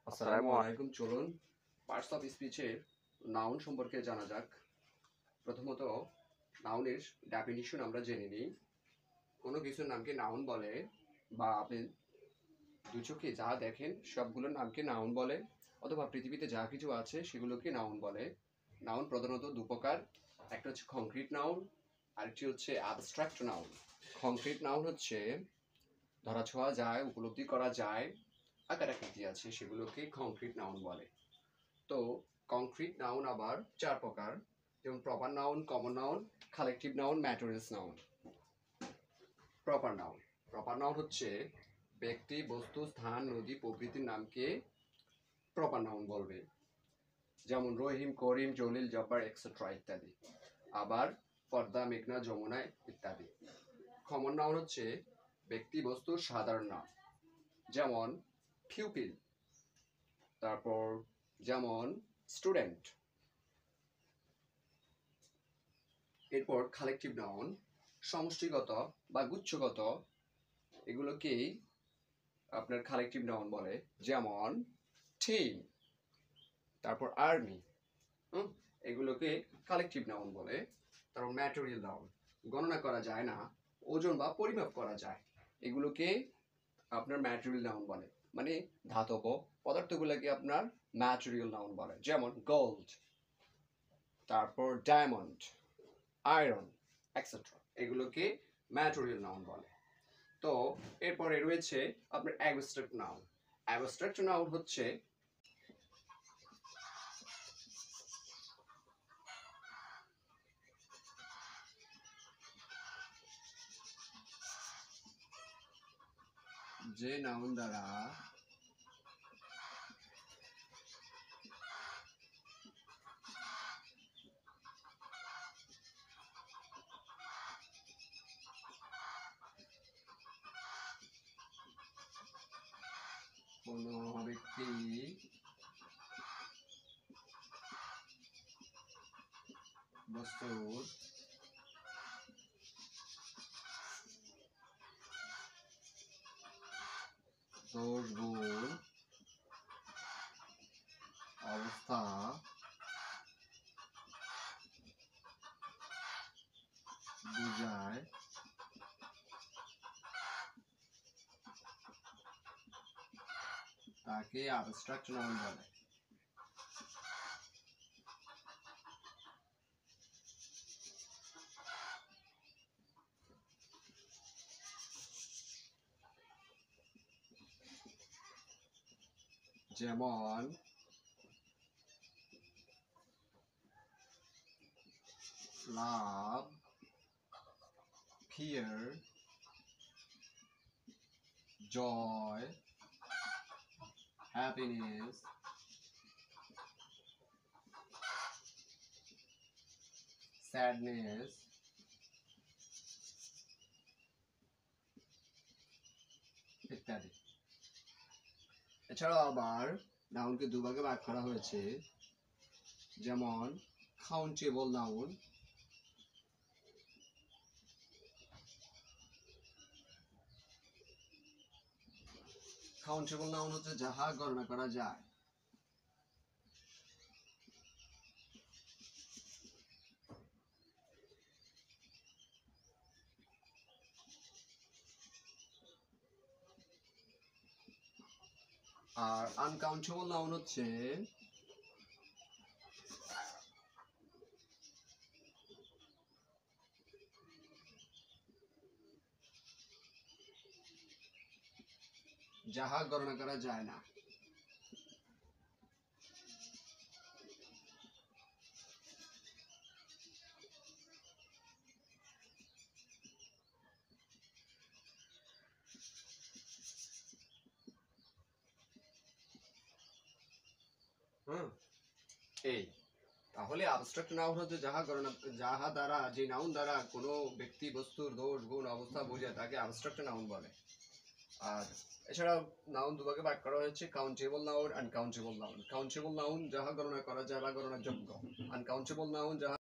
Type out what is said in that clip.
আসসালামু আলাইকুম। চলুন পার্টস অফ স্পিচের নাউন সম্পর্কে জানা যাক। প্রথমত নাউনের ডেফিনিশন আমরা জেনে নিই। কোনো কিছুর নামকে নাউন বলে, বা আপনি দু চোখে যা দেখেন সবগুলোর নামকে নাউন বলে, অথবা পৃথিবীতে যা কিছু আছে সেগুলোকে নাউন বলে। নাউন প্রধানত দু প্রকার, একটা হচ্ছে কংক্রিট নাউন, আরেকটি হচ্ছে অ্যাবস্ট্রাক্ট নাউন। কংক্রিট নাউন হচ্ছে ধরা ছোঁয়া যায়, উপলব্ধি করা যায়, আকার আকৃতি আছে, সেগুলোকে কংক্রিট নাউন বলে। তো কংক্রিট নাউন আবার চার প্রকার, যেমন proper noun, common noun, collective noun, materials noun. Proper noun হচ্ছে ব্যক্তি, বস্তু, স্থান, নদী প্রভৃতির নামকে প্রপার নাউন বলবে, যেমন রহিম, করিম, জলিল, জব্বার এক্সেট্রা ইত্যাদি। আবার পদ্মা, মেঘনা, যমুনা ইত্যাদি। কমন নাউন হচ্ছে ব্যক্তি, বস্তুর সাধারণ নাম, যেমন পিউপিল, তারপর যেমন স্টুডেন্ট। এরপর কালেকটিভ নাউন সমষ্টিগত বা গুচ্ছগত, এগুলোকেই আপনার কালেকটিভ নাউন বলে, যেমন টিম, তারপর আর্মি, এগুলোকে কালেকটিভ নাউন বলে। তারপর ম্যাটেরিয়াল নাউন, গণনা করা যায় না, ওজন বা পরিমাপ করা যায়, এগুলোকে আপনার ম্যাটেরিয়াল নাউন বলে, মানে ধাতব পদার্থগুলোকে আপনার ম্যাটেরিয়াল নাউন বলে, যেমন গোল্ড, তারপর ডায়মন্ড, আয়রন এক্সেট্রা, এগুলোকে ম্যাটেরিয়াল নাউন বলে। তো এরপরে রয়েছে আপনার অ্যাবস্ট্রাক্ট নাউন। অ্যাবস্ট্রাক্ট নাউন হচ্ছে যে নাউন দ্বারা কোনো ব্যক্তি, বস্তুর, দোষ, গুণ, অবস্থা বুঝায়, তাকে অ্যাবস্ট্রাক্ট নাউন বলে। যেমন লাভ, ফিয়ার, জয়, হ্যাপিনেস, স্যাডনেস ইত্যাদি। এছাড়াও আবার নাউনকে দুভাগে ভাগ করা হয়েছে, যেমন কাউন্টেবল নাউন, কাউন্টেবল নাউন হচ্ছে যাহা গণনা করা যায়। আর আনকাউন্টেবল নাউন হচ্ছে যাহা গণনা করা যায় না। এই তাহলে অ্যাবস্ট্রাক্ট নাউন হচ্ছে যাহা দ্বারা, যে নাউন দ্বারা কোনো ব্যক্তি, বস্তুর দোষ, গুণ, অবস্থা বোঝায়, তাকে অ্যাবস্ট্রাক্ট নাউন বলে। আর এছাড়াও নাউন দুভাগে ভাগ করা হয়েছে, countable noun, uncountable noun. Countable noun যাহা গণনা করা যায় বা গণনার যোগ্য, আনকাউন্টেবল নাউন যাহা